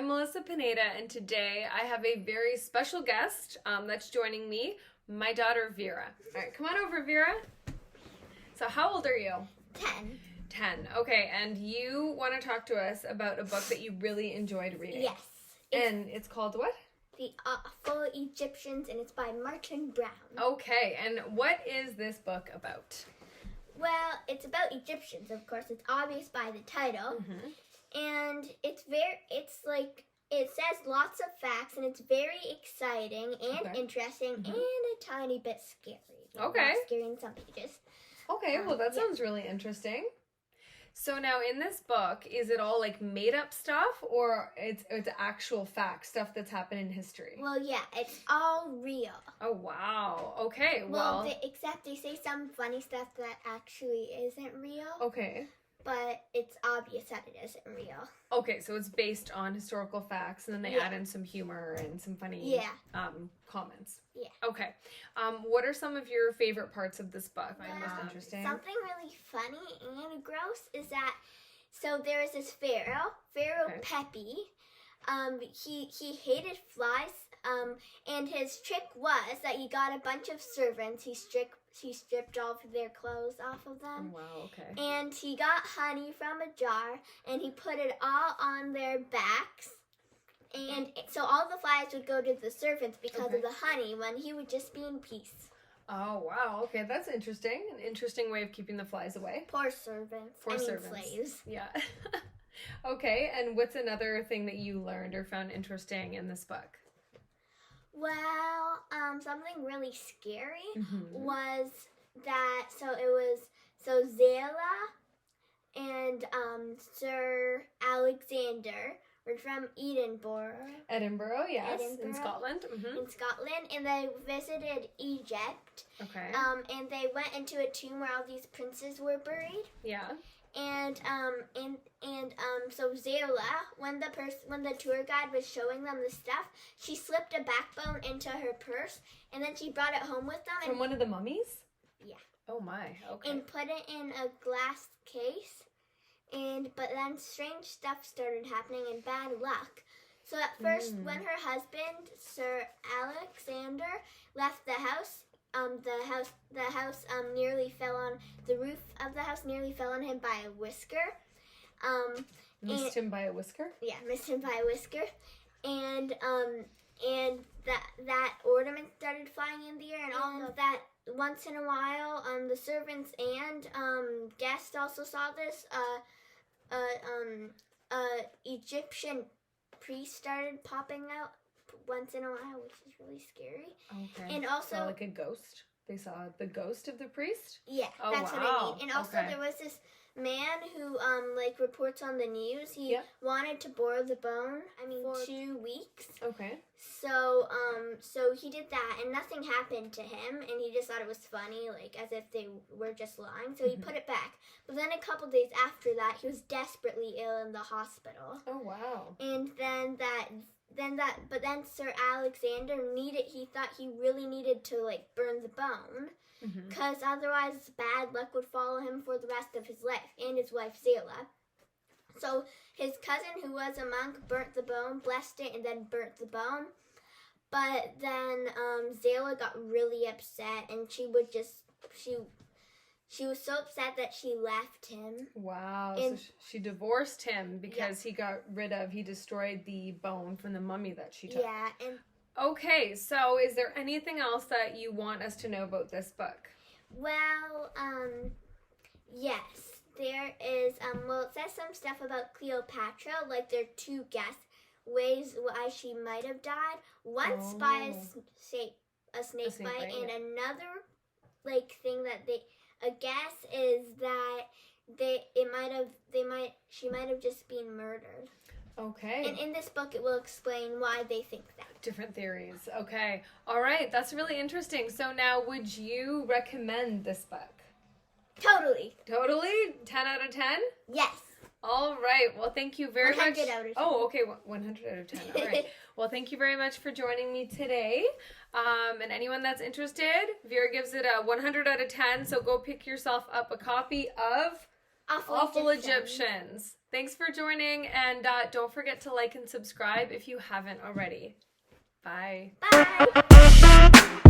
I'm Melissa Pineda, and today I have a very special guest that's joining me, my daughter Vera. All right, come on over, Vera. So how old are you? 10. 10. Okay, and you want to talk to us about a book that you really enjoyed reading. Yes. And it's called what? The Awful Egyptians, and it's by Martin Brown. Okay, and what is this book about? Well, it's about Egyptians, of course. It's obvious by the title. Mm-hmm. And it says lots of facts, and it's very exciting and interesting and a tiny bit scary. Okay. Not scary in some pages. Okay, well that sounds really interesting. So now in this book, is it all like made up stuff or it's actual fact, stuff that's happened in history? Well, yeah, it's all real. Oh, wow. Okay, Except they say some funny stuff that actually isn't real. Okay. But it's obvious that it isn't real. Okay, so it's based on historical facts, and then they add in some humor and some funny comments. Yeah. Okay. What are some of your favorite parts of this book? Most interesting. Something really funny and gross is that, so there is this Pharaoh Pepi. He hated flies. And his trick was that he got a bunch of servants. He stripped all of their clothes off of them. Oh, wow, okay. And he got honey from a jar, and he put it all on their backs. And so all the flies would go to the servants because of the honey, when he would just be in peace. Oh, wow. Okay, that's interesting. An interesting way of keeping the flies away. Poor servants. Slaves. Yeah. Okay, and what's another thing that you learned or found interesting in this book? Well, something really scary was that, so Zela and Sir Alexander were from Edinburgh. Edinburgh, yes, in Scotland. In Scotland, and they visited Egypt. Okay. And they went into a tomb where all these princes were buried. Yeah. And so Zela, when the tour guide was showing them the stuff, she slipped a backbone into her purse, and then she brought it home with them. From one of the mummies? Yeah. Oh my, okay. And put it in a glass case, but then strange stuff started happening and bad luck. So at first, when her husband, Sir Alexander, left the house, the house nearly fell on the roof of the house nearly fell on him by a whisker. Missed him by a whisker? Yeah, missed him by a whisker. And that ornament started flying in the air, and all of that. Once in a while, the servants and guests also saw this. Egyptian priest started popping out once in a while, which is really scary. Okay. And also, like a ghost. They saw the ghost of the priest? Yeah, that's what I mean. And also there was this man who reports on the news. He wanted to borrow the bone, for 2 weeks. Okay. So he did that, and nothing happened to him, and he just thought it was funny, as if they were just lying. So he put it back. But then a couple days after that, he was desperately ill in the hospital. Oh, wow. And but then Sir Alexander he thought he really needed to burn the bone, because otherwise bad luck would follow him for the rest of his life, and his wife Zela. So his cousin, who was a monk, burnt the bone, blessed it, and then burnt the bone. But then Zela got really upset, and she was so upset that she left him. Wow. So she divorced him because he destroyed the bone from the mummy that she took. Yeah. Okay, so is there anything else that you want us to know about this book? Well, yes. There is, it says some stuff about Cleopatra, there are 2 ways why she might have died. Once by a snake bite, and another, thing that a guess is that she might have just been murdered. Okay. And in this book, it will explain why they think that. Different theories. Okay. All right. That's really interesting. So now, would you recommend this book? Totally. Totally? 10 out of 10? Yes. All right. Well, thank you very much. 100 out of 10. Oh, okay. 100 out of 10. All right. Well, thank you very much for joining me today. And anyone that's interested, Vera gives it a 100 out of 10. So go pick yourself up a copy of Awful Egyptians. Thanks for joining, and don't forget to like and subscribe if you haven't already. Bye. Bye.